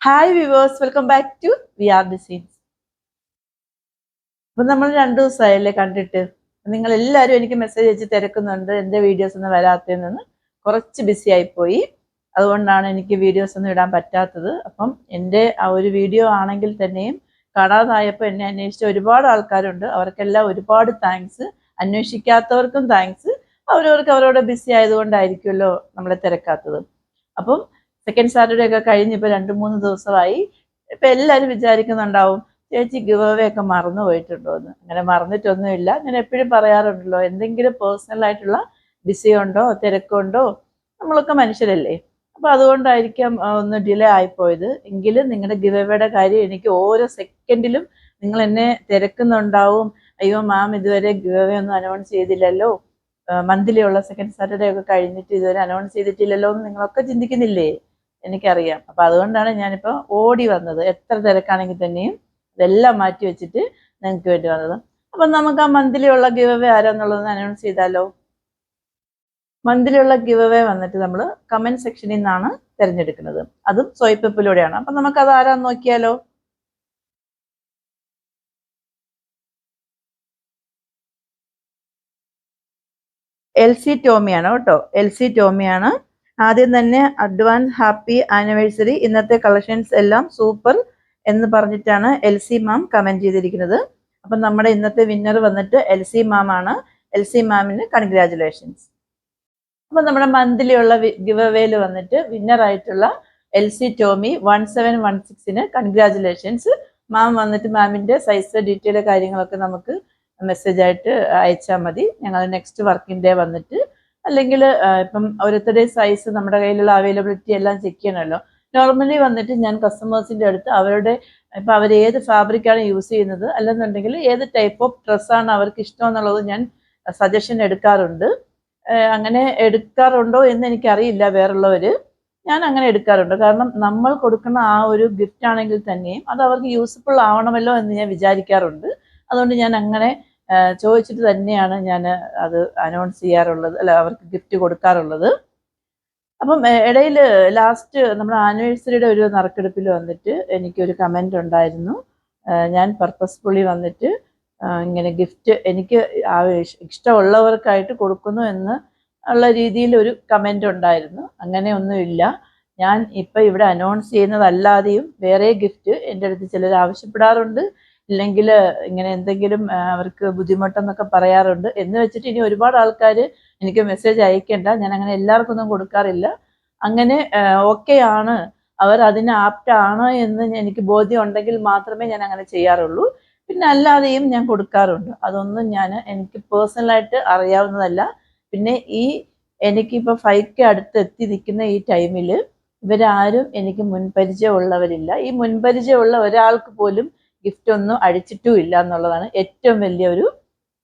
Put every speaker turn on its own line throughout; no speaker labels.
Hi viewers, welcome back to we are the scenes. അപ്പം നമ്മൾ 2 ദിവസമായല്ലേ കണ്ടിട്ട്. നിങ്ങൾ എല്ലാവരും എനിക്ക് മെസ്സേജ് അയച്ച് തിരക്കുന്നുണ്ട്, എൻ്റെ വീഡിയോസ് ഒന്നും വരാത്തതെന്ന്. കുറച്ച് ബിസി ആയിപ്പോയി, അതുകൊണ്ടാണ് എനിക്ക് വീഡിയോസ് ഒന്നും ഇടാൻ പറ്റാത്തത്. അപ്പം എൻ്റെ ആ ഒരു വീഡിയോ ആണെങ്കിൽ തന്നെയും കാണാതായപ്പോൾ എന്നെ അന്വേഷിച്ച ഒരുപാട് ആൾക്കാരുണ്ട്. അവർക്കെല്ലാം ഒരുപാട് താങ്ക്സ്. അന്വേഷിക്കാത്തവർക്കും താങ്ക്സ്. അവരവർക്ക് അവരോട് ബിസി ആയതുകൊണ്ടായിരിക്കുമല്ലോ നമ്മളെ തിരക്കാത്തത്. അപ്പം സെക്കൻഡ് സാറ്റർഡേ ഒക്കെ കഴിഞ്ഞ് ഇപ്പോൾ 2-3 ദിവസമായി. ഇപ്പം എല്ലാവരും വിചാരിക്കുന്നുണ്ടാവും, ചേച്ചി ഗിവ് അവേ ഒക്കെ മറന്നു പോയിട്ടുണ്ടോ എന്ന്. അങ്ങനെ മറന്നിട്ടൊന്നുമില്ല. ഞാൻ എപ്പോഴും പറയാറുണ്ടല്ലോ, എന്തെങ്കിലും പേഴ്സണലായിട്ടുള്ള ബിസി ഉണ്ടോ, തിരക്കുണ്ടോ, നമ്മളൊക്കെ മനുഷ്യരല്ലേ. അപ്പോൾ അതുകൊണ്ടായിരിക്കാം ഒന്ന് ഡിലേ ആയിപ്പോയത്. എങ്കിലും നിങ്ങളുടെ ഗിവ് അവേയുടെ കാര്യം എനിക്ക് ഓരോ സെക്കൻഡിലും നിങ്ങൾ എന്നെ തിരക്കുന്നുണ്ടാവും. അയ്യോ മാം, ഇതുവരെ ഗിവ് അവേ ഒന്നും അനൗൺസ് ചെയ്തില്ലല്ലോ, മന്ത്ലി ഉള്ള സെക്കൻഡ് സാറ്റർഡേ ഒക്കെ കഴിഞ്ഞിട്ട് ഇതുവരെ അനൗൺസ് ചെയ്തിട്ടില്ലല്ലോ എന്ന് നിങ്ങളൊക്കെ ചിന്തിക്കുന്നില്ലേ? എനിക്കറിയാം. അപ്പം അതുകൊണ്ടാണ് ഞാനിപ്പോൾ ഓടി വന്നത്. എത്ര തിരക്കാണെങ്കിൽ തന്നെയും ഇതെല്ലാം മാറ്റി വെച്ചിട്ട് നിങ്ങൾക്ക് വേണ്ടി വന്നത്. അപ്പം നമുക്ക് ആ മന്ത്ലി ഉള്ള ഗിവ് അവേ ആരാന്നുള്ളതെന്ന് അനൗൺസ് ചെയ്താലോ? മന്ത്ലി ഉള്ള ഗിവ് അവേ വന്നിട്ട് നമ്മൾ കമന്റ് സെക്ഷനിൽ നിന്നാണ് തിരഞ്ഞെടുക്കുന്നത്. അതും സ്വൈപ്പിലൂടെയാണ്. അപ്പം നമുക്കത് ആരാന്ന് നോക്കിയാലോ? എൽ സി ടോമിയാണ് കേട്ടോ. എൽ സി ടോമിയാണ്. ആദ്യം തന്നെ അഡ്വാൻസ് ഹാപ്പി ആനിവേഴ്സറി, ഇന്നത്തെ കളക്ഷൻസ് എല്ലാം സൂപ്പർ എന്ന് പറഞ്ഞിട്ടാണ് എൽ സി മാം കമന്റ് ചെയ്തിരിക്കുന്നത്. അപ്പം നമ്മുടെ ഇന്നത്തെ വിന്നർ വന്നിട്ട് എൽ സി മാം ആണ്. എൽ സി മാമിന് കൺഗ്രാജുലേഷൻസ്. അപ്പം നമ്മുടെ മന്ത്ലി ഉള്ള ഗിവ് അവേയിൽ വന്നിട്ട് വിന്നർ ആയിട്ടുള്ള എൽ സി ടോമി 1716ന് കൺഗ്രാജുലേഷൻസ്. മാം വന്നിട്ട് മാമിൻ്റെ സൈസ് ഡീറ്റെയിൽ കാര്യങ്ങളൊക്കെ നമുക്ക് മെസ്സേജ് ആയിട്ട് അയച്ചാൽ മതി. ഞങ്ങൾ നെക്സ്റ്റ് വർക്കിംഗ് ഡേ വന്നിട്ട്, അല്ലെങ്കിൽ ഇപ്പം ഓരോരുത്തരുടെ സൈസ് നമ്മുടെ കയ്യിലുള്ള അവൈലബിലിറ്റി എല്ലാം ചെക്ക് ചെയ്യണമല്ലോ. നോർമലി വന്നിട്ട് ഞാൻ കസ്റ്റമേഴ്സിൻ്റെ അടുത്ത് അവരുടെ ഇപ്പം അവർ ഏത് ഫാബ്രിക്കാണ് യൂസ് ചെയ്യുന്നത്, അല്ലെന്നുണ്ടെങ്കിൽ ഏത് ടൈപ്പ് ഓഫ് ഡ്രസ്സാണ് അവർക്ക് ഇഷ്ടം എന്നുള്ളത് ഞാൻ സജഷൻ എടുക്കാറുണ്ട്. അങ്ങനെ എടുക്കാറുണ്ടോ എന്ന് എനിക്കറിയില്ല വേറുള്ളവർ. ഞാൻ അങ്ങനെ എടുക്കാറുണ്ട്. കാരണം നമ്മൾ കൊടുക്കുന്ന ആ ഒരു ഗിഫ്റ്റ് ആണെങ്കിൽ തന്നെയും അത് അവർക്ക് യൂസ്ഫുൾ ആവണമല്ലോ എന്ന് ഞാൻ വിചാരിക്കാറുണ്ട്. അതുകൊണ്ട് ഞാൻ അങ്ങനെ ചോദിച്ചിട്ട് തന്നെയാണ് ഞാൻ അത് അനൗൺസ് ചെയ്യാറുള്ളത്, അല്ല അവർക്ക് ഗിഫ്റ്റ് കൊടുക്കാറുള്ളത്. അപ്പം ഇടയിൽ ലാസ്റ്റ് നമ്മുടെ ആനിവേഴ്സറിയുടെ ഒരു നറുക്കെടുപ്പിൽ വന്നിട്ട് എനിക്കൊരു കമൻ്റ് ഉണ്ടായിരുന്നു. ഞാൻ പർപ്പസ്ഫുള്ളി വന്നിട്ട് ഇങ്ങനെ ഗിഫ്റ്റ് എനിക്ക് ഇഷ്ടമുള്ളവർക്കായിട്ട് കൊടുക്കുന്നു എന്ന് ഉള്ള രീതിയിൽ ഒരു കമൻ്റ് ഉണ്ടായിരുന്നു. അങ്ങനെ ഒന്നുമില്ല. ഞാൻ ഇപ്പം ഇവിടെ അനൗൺസ് ചെയ്യുന്നതല്ലാതെയും വേറെ ഗിഫ്റ്റ് എൻ്റെ അടുത്ത് ചിലർ ആവശ്യപ്പെടാറുണ്ട്. ഇല്ലെങ്കിൽ ഇങ്ങനെ എന്തെങ്കിലും അവർക്ക് ബുദ്ധിമുട്ടെന്നൊക്കെ പറയാറുണ്ട്. എന്ന് വെച്ചിട്ട് ഇനി ഒരുപാട് ആൾക്കാർ എനിക്ക് മെസ്സേജ് അയക്കേണ്ട, ഞാൻ അങ്ങനെ എല്ലാവർക്കും ഒന്നും കൊടുക്കാറില്ല. അങ്ങനെ ഓക്കെ ആണ്, അവർ അതിന് ആപ്റ്റാണ് എന്ന് എനിക്ക് ബോധ്യം ഉണ്ടെങ്കിൽ മാത്രമേ ഞാൻ അങ്ങനെ ചെയ്യാറുള്ളൂ. പിന്നെ അല്ലാതെയും ഞാൻ കൊടുക്കാറുണ്ട്. അതൊന്നും എനിക്ക് പേഴ്സണലായിട്ട് അറിയാവുന്നതല്ല. പിന്നെ എനിക്കിപ്പോൾ 5K അടുത്ത് എത്തി നിൽക്കുന്ന ഈ ടൈമിൽ ഇവരാരും എനിക്ക് മുൻപരിചയമുള്ളവരില്ല. ഈ മുൻപരിചയമുള്ള ഒരാൾക്ക് പോലും ഗിഫ്റ്റ് ഒന്നും അടിച്ചിട്ടും ഇല്ല എന്നുള്ളതാണ് ഏറ്റവും വലിയ ഒരു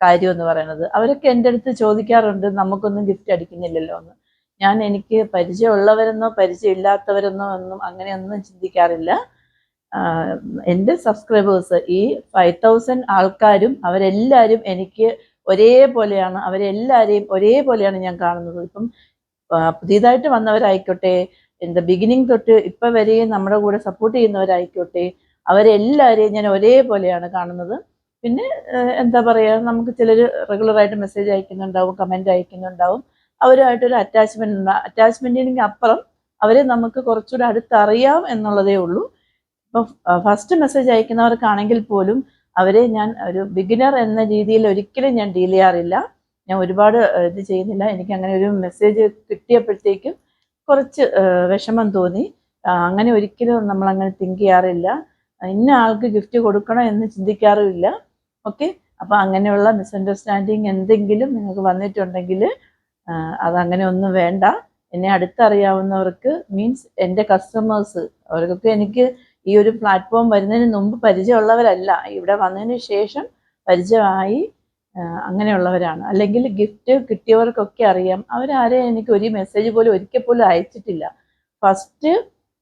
കാര്യം എന്ന് പറയുന്നത്. അവരൊക്കെ എൻ്റെ അടുത്ത് ചോദിക്കാറുണ്ട്, നമുക്കൊന്നും ഗിഫ്റ്റ് അടിക്കുന്നില്ലല്ലോ എന്ന്. എനിക്ക് പരിചയമുള്ളവരെന്നോ പരിചയമില്ലാത്തവരെന്നോ ഒന്നും അങ്ങനെയൊന്നും ചിന്തിക്കാറില്ല. എൻ്റെ സബ്സ്ക്രൈബേഴ്സ് ഈ 5000 ആൾക്കാരും അവരെല്ലാവരും എനിക്ക് ഒരേപോലെയാണ്. അവരെല്ലാവരെയും ഒരേപോലെയാണ് ഞാൻ കാണുന്നത്. ഇപ്പം പുതിയതായിട്ട് വന്നവരായിക്കോട്ടെ, ബിഗിനിങ് തൊട്ട് ഇപ്പം വരെയും നമ്മുടെ കൂടെ സപ്പോർട്ട് ചെയ്യുന്നവരായിക്കോട്ടെ, അവരെല്ലാവരെയും ഞാൻ ഒരേപോലെയാണ് കാണുന്നത്. പിന്നെ എന്താ പറയുക, നമുക്ക് ചിലർ റെഗുലറായിട്ട് മെസ്സേജ് അയക്കുന്നുണ്ടാവും, കമൻ്റ് അയക്കുന്നുണ്ടാവും. അവരുമായിട്ടൊരു അറ്റാച്ച്മെൻറ്റിന് അപ്പുറം അവരെ നമുക്ക് കുറച്ചുകൂടെ അടുത്തറിയാം എന്നുള്ളതേ ഉള്ളൂ. ഇപ്പം ഫസ്റ്റ് മെസ്സേജ് അയക്കുന്നവർക്കാണെങ്കിൽ പോലും അവരെ ഞാൻ ഒരു ബിഗിനർ എന്ന രീതിയിൽ ഒരിക്കലും ഞാൻ ഡീൽ ചെയ്യാറില്ല. ഞാൻ ഒരുപാട് ഇത് ചെയ്യുന്നില്ല. എനിക്ക് അങ്ങനെ ഒരു മെസ്സേജ് കിട്ടിയപ്പോഴത്തേക്കും കുറച്ച് വിഷമം തോന്നി. അങ്ങനെ ഒരിക്കലും നമ്മളങ്ങനെ തിങ്ക് ചെയ്യാറില്ല. ഇന്ന ആൾക്ക് ഗിഫ്റ്റ് കൊടുക്കണം എന്ന് ചിന്തിക്കാറുമില്ല. ഓക്കെ, അപ്പോൾ അങ്ങനെയുള്ള മിസ്അണ്ടർസ്റ്റാൻഡിങ് എന്തെങ്കിലും നിങ്ങൾക്ക് വന്നിട്ടുണ്ടെങ്കിൽ അതങ്ങനെ ഒന്നും വേണ്ട. എന്നെ അടുത്തറിയാവുന്നവർക്ക്, മീൻസ് എൻ്റെ കസ്റ്റമേഴ്സ്, അവർക്കൊക്കെ എനിക്ക് ഈ ഒരു പ്ലാറ്റ്ഫോം വരുന്നതിന് മുമ്പ് പരിചയമുള്ളവരല്ല, ഇവിടെ വന്നതിന് ശേഷം പരിചയമായി അങ്ങനെയുള്ളവരാണ്. അല്ലെങ്കിൽ ഗിഫ്റ്റ് കിട്ടിയവർക്കൊക്കെ അറിയാം. അവരാരെയും എനിക്ക് ഒരു മെസ്സേജ് പോലും ഒരിക്കൽ പോലും അയച്ചിട്ടില്ല. ഫസ്റ്റ്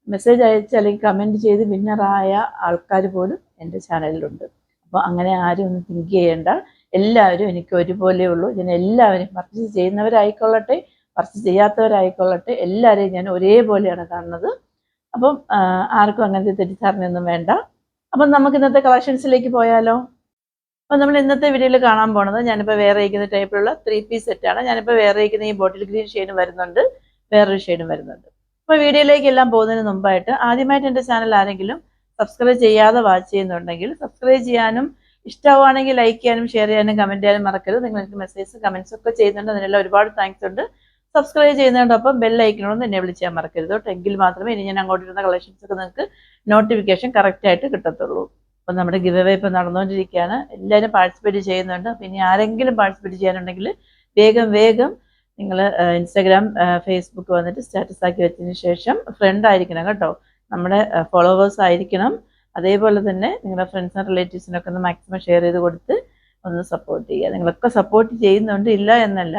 മെസ്സേജ് അയച്ച് അല്ലെങ്കിൽ കമൻറ്റ് ചെയ്ത് വിന്നറായ ആൾക്കാർ പോലും എൻ്റെ ചാനലിലുണ്ട്. അപ്പോൾ അങ്ങനെ ആരും ഒന്നും തിങ്ക് ചെയ്യേണ്ട. എല്ലാവരും എനിക്ക് ഒരുപോലെ ഉള്ളൂ. ഞാൻ എല്ലാവരും പർച്ചേസ് ചെയ്യുന്നവരായിക്കൊള്ളട്ടെ, പർച്ചേസ് ചെയ്യാത്തവരായിക്കൊള്ളട്ടെ, എല്ലാവരെയും ഞാൻ ഒരേപോലെയാണ് കാണുന്നത്. അപ്പം ആർക്കും അങ്ങനത്തെ തെറ്റിദ്ധാരണയൊന്നും വേണ്ട. അപ്പം നമുക്ക് ഇന്നത്തെ കളക്ഷൻസിലേക്ക് പോയാലോ? അപ്പോൾ നമ്മൾ ഇന്നത്തെ വീഡിയോയിൽ കാണാൻ പോണത് ഞാനിപ്പോൾ വേറെ ഇരിക്കുന്ന ടൈപ്പിലുള്ള 3 പീസ് സെറ്റാണ്. ഞാനിപ്പോൾ വേറെ ഇരിക്കുന്ന ഈ ബോട്ടിൽ ഗ്രീൻ ഷെയ്ഡും വരുന്നുണ്ട്, വേറൊരു ഷെയ്ഡും വരുന്നുണ്ട്. അപ്പോൾ വീഡിയോയിലേക്ക് എല്ലാം പോകുന്നതിന് മുമ്പായിട്ട് ആദ്യമായിട്ട് എൻ്റെ ചാനൽ ആരെങ്കിലും സബ്സ്ക്രൈബ് ചെയ്യാതെ വാച്ച് ചെയ്യുന്നുണ്ടെങ്കിൽ സബ്സ്ക്രൈബ് ചെയ്യാനും ഇഷ്ടമാണെങ്കിൽ ലൈക്ക് ചെയ്യാനും ഷെയർ ചെയ്യാനും കമൻറ്റ് ചെയ്യാനും മറക്കരുത്. നിങ്ങൾക്ക് മെസ്സേജ് കമൻസ് ഒക്കെ ചെയ്യുന്നുണ്ട്, അതിനെല്ലാം ഒരുപാട് താങ്ക്സ് ഉണ്ട്. സബ്സ്ക്രൈബ് ചെയ്യുന്നതിനോടൊപ്പം ബെൽ ഐക്കണോന്ന് എന്നെ വിളിച്ചാൽ മറക്കരുത് കേട്ടോ. എങ്കിൽ മാത്രമേ ഇനി ഞാൻ അങ്ങോട്ട് ഇരുന്ന കളക്ഷൻസ് ഒക്കെ നിങ്ങൾക്ക് നോട്ടിഫിക്കേഷൻ കറക്റ്റായിട്ട് കിട്ടത്തുള്ളൂ. അപ്പം നമ്മുടെ ഗിവ് അവേ ഇപ്പോൾ നടന്നുകൊണ്ടിരിക്കുകയാണ്. എല്ലാവരും പാർട്ടിസിപ്പേറ്റ് ചെയ്യുന്നുണ്ട്. അപ്പോൾ ഇനി ആരെങ്കിലും പാർട്ടിസിപ്പേറ്റ് ചെയ്യാനുണ്ടെങ്കിൽ വേഗം നിങ്ങൾ ഇൻസ്റ്റാഗ്രാം ഫേസ്ബുക്ക് വന്നിട്ട് സ്റ്റാറ്റസ് ആക്കി വെച്ചതിന് ശേഷം ഫ്രണ്ട് ആയിരിക്കണം കേട്ടോ, നമ്മുടെ ഫോളോവേഴ്സ് ആയിരിക്കണം. അതേപോലെ തന്നെ നിങ്ങളുടെ ഫ്രണ്ട്സിനും റിലേറ്റീവ്സിനൊക്കെ ഒന്ന് മാക്സിമം ഷെയർ ചെയ്ത് കൊടുത്ത് ഒന്ന് സപ്പോർട്ട് ചെയ്യുക. നിങ്ങളൊക്കെ സപ്പോർട്ട് ചെയ്യുന്നുണ്ട്, ഇല്ല എന്നല്ല,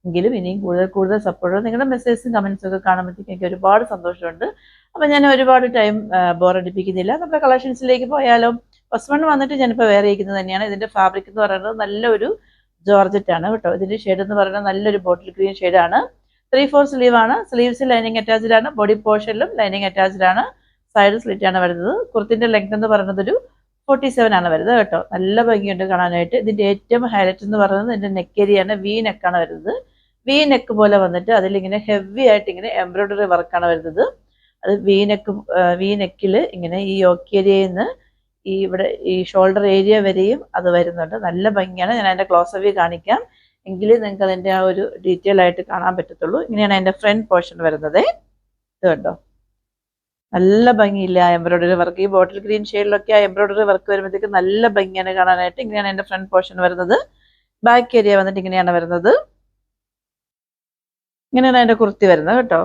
എങ്കിലും ഇനിയും കൂടുതൽ സപ്പോർട്ട്. നിങ്ങളുടെ മെസ്സേജും കമൻസും ഒക്കെ കാണുമ്പോഴത്തേക്കും എനിക്ക് ഒരുപാട് സന്തോഷമുണ്ട്. അപ്പം ഞാൻ ഒരുപാട് ടൈം ബോറടിപ്പിക്കുന്നില്ല, നമ്മുടെ കളക്ഷൻസിലേക്ക് പോയാലോ? ഫസ്റ്റ് വൺ വന്നിട്ട് ഞാനിപ്പോൾ വേറെ ഇരിക്കുന്നത് തന്നെയാണ്. ഇതിൻ്റെ ഫാബ്രിക് എന്ന് പറയുന്നത് നല്ലൊരു ജോർജറ്റ് ആണ് കേട്ടോ. ഇതിൻ്റെ ഷെയ്ഡ് എന്ന് പറയുന്നത് നല്ലൊരു ബോട്ടിൽ ഗ്രീൻ ഷെയ്ഡാണ്. 3/4 സ്ലീവ് ആണ്. സ്ലീവ്സ് ലൈനിങ് അറ്റാച്ച്ഡ് ആണ്. ബോഡി പോർഷനിലും ലൈനിങ് അറ്റാച്ച്ഡ് ആണ്. സൈഡ് സ്ലിറ്റ് ആണ് വരുന്നത്. കുർത്തിൻ്റെ ലെങ്ത് എന്ന് പറയുന്നത് ഒരു 47 ആണ് വരുന്നത് കേട്ടോ. നല്ല ഭംഗിയുണ്ട് കാണാനായിട്ട്. ഇതിൻ്റെ ഏറ്റവും ഹൈലൈറ്റ് എന്ന് പറയുന്നത് ഇതിൻ്റെ നെക്ക് ഏരിയയാണ്. വി നെക്കാണ് വരുന്നത്. വി നെക്ക് പോലെ വന്നിട്ട് അതിലിങ്ങനെ ഹെവി ആയിട്ട് ഇങ്ങനെ എംബ്രോയിഡറി വർക്കാണ് വരുന്നത്. അത് വി നെക്കിൽ ഇങ്ങനെ ഈ യോക്ക് ഏരിയയിൽ നിന്ന് ഇവിടെ ഈ ഷോൾഡർ ഏരിയ വരെയും അത് വരുന്നുണ്ട്. നല്ല ഭംഗിയാണ്. ഞാൻ അതിൻ്റെ ക്ലോസ് വ്യൂ കാണിക്കാം, എങ്കിലേ നിങ്ങൾക്ക് അതിൻ്റെ ആ ഒരു ഡീറ്റെയിൽ ആയിട്ട് കാണാൻ പറ്റത്തുള്ളൂ. ഇങ്ങനെയാണ് അതിൻ്റെ ഫ്രണ്ട് പോർഷൻ വരുന്നത്. ഇത് കണ്ടോ, നല്ല ഭംഗിയില്ല ആ എംബ്രോയിഡറി വർക്ക്. ഈ ബോട്ടിൽ ഗ്രീൻ ഷെയ്ഡിലൊക്കെ ആ എംബ്രോയിഡറി വർക്ക് വരുമ്പോഴത്തേക്ക് നല്ല ഭംഗിയാണ് കാണാനായിട്ട്. ഇങ്ങനെയാണ് എൻ്റെ ഫ്രണ്ട് പോർഷൻ വരുന്നത്. ബാക്ക് ഏരിയ വന്നിട്ട് ഇങ്ങനെയാണ് വരുന്നത്. ഇങ്ങനെയാണ് അതിൻ്റെ കുർത്തി വരുന്നത് കേട്ടോ.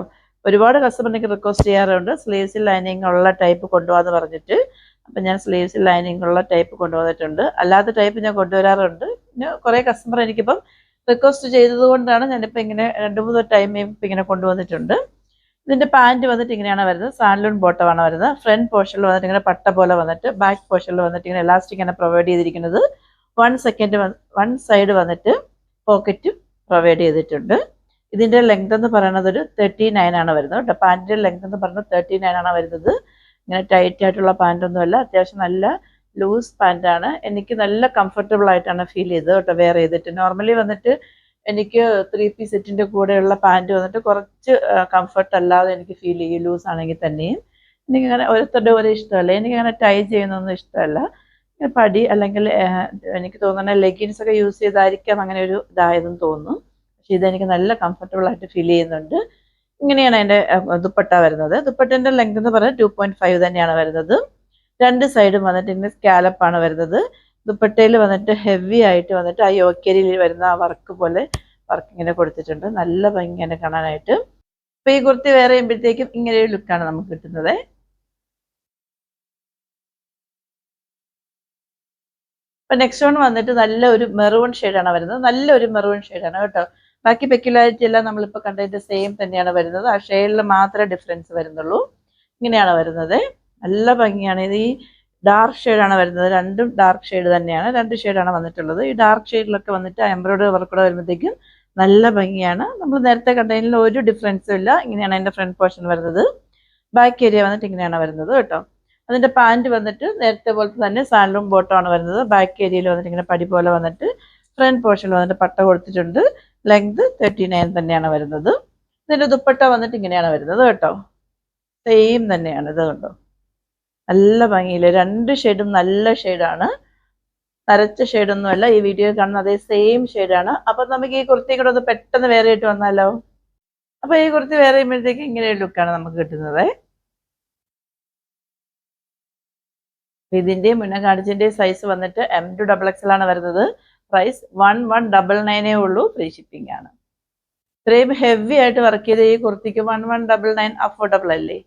ഒരുപാട് കസ്റ്റമർ എനിക്ക് റിക്വസ്റ്റ് ചെയ്യാറുണ്ട് സ്ലീവ്സിൽ ലൈനിങ് ഉള്ള ടൈപ്പ് കൊണ്ടുപോകാമെന്ന് പറഞ്ഞിട്ട്. അപ്പം ഞാൻ സ്ലീവ്സിൽ ലൈനിങ് ഉള്ള ടൈപ്പ് കൊണ്ടുവന്നിട്ടുണ്ട്. അല്ലാത്ത ടൈപ്പ് ഞാൻ കൊണ്ടുവരാറുണ്ട്. പിന്നെ കുറേ കസ്റ്റമർ എനിക്കിപ്പം റിക്വസ്റ്റ് ചെയ്തത് കൊണ്ടാണ് ഞാനിപ്പോൾ ഇങ്ങനെ 2-3 ടൈം ഇപ്പം ഇങ്ങനെ കൊണ്ടുവന്നിട്ടുണ്ട്. ഇതിൻ്റെ പാൻറ്റ് വന്നിട്ട് ഇങ്ങനെയാണ് വരുന്നത്. സാൻലൂൺ ബോട്ടമാണ് വരുന്നത്. ഫ്രണ്ട് പോർഷനിൽ വന്നിട്ട് ഇങ്ങനെ പട്ട പോലെ വന്നിട്ട് ബാക്ക് പോർഷനിൽ വന്നിട്ട് ഇങ്ങനെ എലാസ്റ്റിക് ആണ് പ്രൊവൈഡ് ചെയ്തിരിക്കുന്നത്. 1 സൈഡ് വന്നിട്ട് പോക്കറ്റ് പ്രൊവൈഡ് ചെയ്തിട്ടുണ്ട്. ഇതിൻ്റെ ലെങ്ത് എന്ന് പറയുന്നത് ഒരു 39 ആണ് വരുന്നത് കേട്ടോ. പാൻറ്റിൻ്റെ ലെങ്ത് എന്ന് പറയുന്നത് 39 ആണ് വരുന്നത്. ഇങ്ങനെ ടൈറ്റ് ആയിട്ടുള്ള പാൻറ്റൊന്നുമല്ല, അത്യാവശ്യം നല്ല ലൂസ് പാൻറ്റാണ്. എനിക്ക് നല്ല കംഫർട്ടബിൾ ആയിട്ടാണ് ഫീൽ ചെയ്തത് കേട്ടോ വെയർ ചെയ്തിട്ട്. നോർമലി വന്നിട്ട് എനിക്ക് 3 പീസ് സെറ്റിൻ്റെ കൂടെയുള്ള പാൻറ്റ് വന്നിട്ട് കുറച്ച് കംഫർട്ട് അല്ലാതെ എനിക്ക് ഫീൽ ചെയ്യും ലൂസ് ആണെങ്കിൽ തന്നെയും. എനിക്കങ്ങനെ ഓരോരുത്തരുടെ ഓരോ ഇഷ്ടമല്ല, എനിക്കങ്ങനെ ടൈ ചെയ്യുന്നൊന്നും ഇഷ്ടമല്ല. പടി അല്ലെങ്കിൽ എനിക്ക് തോന്നുന്ന ലെഗിൻസ് ഒക്കെ യൂസ് ചെയ്തായിരിക്കാം അങ്ങനെ ഒരു ഇതായതെന്ന് തോന്നുന്നു. പക്ഷെ ഇതെനിക്ക് നല്ല കംഫർട്ടബിൾ ആയിട്ട് ഫീൽ ചെയ്യുന്നുണ്ട്. ഇങ്ങനെയാണ് അതിൻ്റെ ദുപ്പട്ട വരുന്നത്. ദുപ്പട്ടൻ്റെ ലെങ്ത് എന്ന് പറയുന്നത് 2.5 തന്നെയാണ് വരുന്നത്. 2 സൈഡും വന്നിട്ട് ഇങ്ങനെ സ്കാലപ്പാണ് വരുന്നത്. ദുപ്പട്ടയിൽ വന്നിട്ട് ഹെവി ആയിട്ട് വന്നിട്ട് ആ യോക്കേരിയിൽ വരുന്ന ആ വർക്ക് പോലെ വർക്ക് ഇങ്ങനെ കൊടുത്തിട്ടുണ്ട്. നല്ല ഭംഗിയാണ് കാണാനായിട്ട്. അപ്പോൾ ഈ കുർത്തി വേറെ ചെയ്യുമ്പോഴത്തേക്കും ഇങ്ങനെ ഒരു ലുക്കാണ് നമുക്ക് കിട്ടുന്നത്. അപ്പോൾ നെക്സ്റ്റ് വൺ വന്നിട്ട് നല്ല ഒരു മെറൂൺ ഷെയ്ഡാണ് വരുന്നത്. നല്ലൊരു മെറൂൺ ഷെയ്ഡാണ് കേട്ടോ. ബാക്കി പെക്യുലാരിറ്റി എല്ലാം നമ്മളിപ്പോൾ കണ്ടതിൻ്റെ സെയിം തന്നെയാണ് വരുന്നത്. ആ ഷെയ്ഡിൽ മാത്രമേ ഡിഫറൻസ് വരുന്നുള്ളൂ. ഇങ്ങനെയാണ് വരുന്നത്. നല്ല ഭംഗിയാണ്. ഇത് ഈ ഡാർക്ക് ഷെയ്ഡാണ് വരുന്നത്. രണ്ടും ഡാർക്ക് ഷെയ്ഡ് തന്നെയാണ്. 2 ഷെയ്ഡാണ് വന്നിട്ടുള്ളത്. ഈ ഡാർക്ക് ഷെയ്ഡിലൊക്കെ വന്നിട്ട് എംബ്രോയിഡറി വർക്കൂടെ വരുമ്പോഴത്തേക്കും നല്ല ഭംഗിയാണ്. നമ്മൾ നേരത്തെ കണ്ടതിൽ ഒരു ഡിഫറൻസും ഇല്ല. ഇങ്ങനെയാണ് അതിൻ്റെ ഫ്രണ്ട് പോർഷൻ വരുന്നത്. ബാക്ക് ഏരിയ വന്നിട്ട് ഇങ്ങനെയാണ് വരുന്നത് കേട്ടോ. അതിൻ്റെ പാൻറ്റ് വന്നിട്ട് നേരത്തെ പോലത്തെ തന്നെ സാൻലൂൺ ബോട്ടമാണ് വരുന്നത്. ബാക്ക് ഏരിയയിൽ വന്നിട്ട് ഇങ്ങനെ പടി പോലെ വന്നിട്ട് ഫ്രണ്ട് പോർഷനിൽ വന്നിട്ട് പട്ട കൊടുത്തിട്ടുണ്ട്. ലെങ്ത് 39 തന്നെയാണ് വരുന്നത്. ഇതിൻ്റെ ദുപ്പട്ട വന്നിട്ട് ഇങ്ങനെയാണ് വരുന്നത് കേട്ടോ. സെയിം തന്നെയാണ്. ഇത് കണ്ടോ, നല്ല ഭംഗിയില്ല. 2 ഷെയ്ഡും നല്ല ഷെയ്ഡാണ്, നരച്ച ഷെയ്ഡൊന്നുമല്ല. ഈ വീഡിയോ കാണുന്ന അതേ സെയിം ഷെയ്ഡാണ്. അപ്പം നമുക്ക് ഈ കുർത്തി കൂടെ ഒന്ന് പെട്ടെന്ന് വേറെ ആയിട്ട് വന്നാലോ? അപ്പോൾ ഈ കുർത്തി വേറെ ചെയ്യുമ്പോഴത്തേക്ക് ഇങ്ങനെ ഒരു ലുക്കാണ് നമുക്ക് കിട്ടുന്നത്. ഇതിൻ്റെ മുന്നേ കാണിച്ചതിൻ്റെ സൈസ് വന്നിട്ട് M to XXL ആണ് വരുന്നത്. പ്രൈസ് 1199 ഉള്ളൂ. ഫ്രീ ഷിപ്പിംഗ് ആണ്. ഇത്രയും ഹെവി ആയിട്ട് വർക്ക് ചെയ്ത ഈ കുർത്തിക്ക് 1199 അഫോർഡബിൾ അല്ലേ?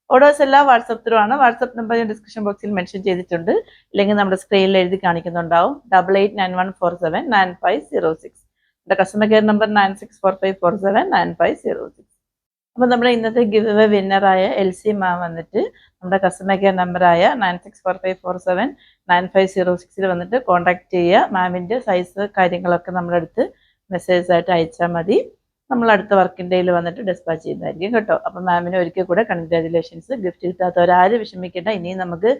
ഓർഡേഴ്സ് എല്ലാം വാട്സപ്പ് ത്രൂ ആണ്. വാട്സപ്പ് നമ്പർ ഞാൻ ഡിസ്ക്രിപ്ഷൻ ബോക്സിൽ മെൻഷൻ ചെയ്തിട്ടുണ്ട്, അല്ലെങ്കിൽ നമ്മുടെ സ്ക്രീനിൽ എഴുതി കാണിക്കുന്നുണ്ടാവും. 8891479506. എൻ്റെ കസ്റ്റമർ കെയർ നമ്പർ 9645479506. അപ്പോൾ നമ്മുടെ ഇന്നത്തെ ഗിവ് അവേ വിന്നറായ LC മാം വന്നിട്ട് നമ്മുടെ കസ്റ്റമർ കെയർ നമ്പറായ 9645479506 വന്നിട്ട് കോൺടാക്ട് ചെയ്യുക. മാമിൻ്റെ സൈസ് കാര്യങ്ങളൊക്കെ നമ്മുടെ അടുത്ത് മെസ്സേജ് ആയിട്ട് അയച്ചാൽ മതി. നമ്മൾ അടുത്ത വർക്കിംഗ് ഡേയിൽ വന്നിട്ട് ഡിസ്പാച്ച് ചെയ്യുന്നതായിരിക്കും കേട്ടോ. അപ്പം മാമിന് ഒരിക്കൽ കൂടെ കൺഗ്രാജുലേഷൻസ്. ഗിഫ്റ്റ് കിട്ടാത്തവരാരും വിഷമിക്കേണ്ട, ഇനിയും നമുക്ക്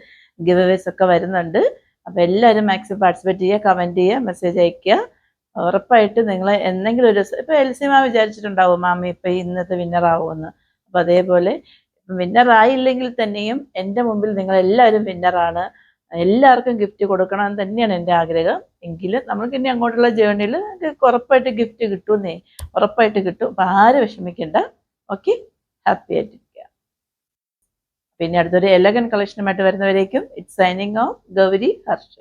ഗിവ് അവേസ് ഒക്കെ വരുന്നുണ്ട്. അപ്പോൾ എല്ലാവരും മാക്സിമം പാർട്ടിസിപ്പേറ്റ് ചെയ്യുക, കമൻറ്റ് ചെയ്യുക, മെസ്സേജ് അയയ്ക്കുക. ഉറപ്പായിട്ട് നിങ്ങൾ എന്തെങ്കിലും ഒരു ദിവസം ഇപ്പോൾ എൽ സി മാം വിചാരിച്ചിട്ടുണ്ടാവും മാമി ഇപ്പോൾ ഇന്നത്തെ വിന്നർ ആവുമെന്ന്. അപ്പോൾ അതേപോലെ വിന്നർ ആയില്ലെങ്കിൽ തന്നെയും എൻ്റെ മുമ്പിൽ നിങ്ങളെല്ലാവരും വിന്നറാണ്. എല്ലാവർക്കും ഗിഫ്റ്റ് കൊടുക്കണം എന്ന് തന്നെയാണ് എൻ്റെ ആഗ്രഹം. എങ്കിലും നമുക്ക് ഇനി അങ്ങോട്ടുള്ള ജേർണിയിൽ ഉറപ്പായിട്ട് ഗിഫ്റ്റ് കിട്ടുമെന്നേ, ഉറപ്പായിട്ട് കിട്ടും. അപ്പം ആരും വിഷമിക്കേണ്ട. ഓക്കെ, ഹാപ്പി ആയിട്ടിരിക്കുക. പിന്നെ അടുത്തൊരു എലഗൻ കളക്ഷനുമായിട്ട് വരുന്നവരേക്കും it's signing off Gauri Harsh.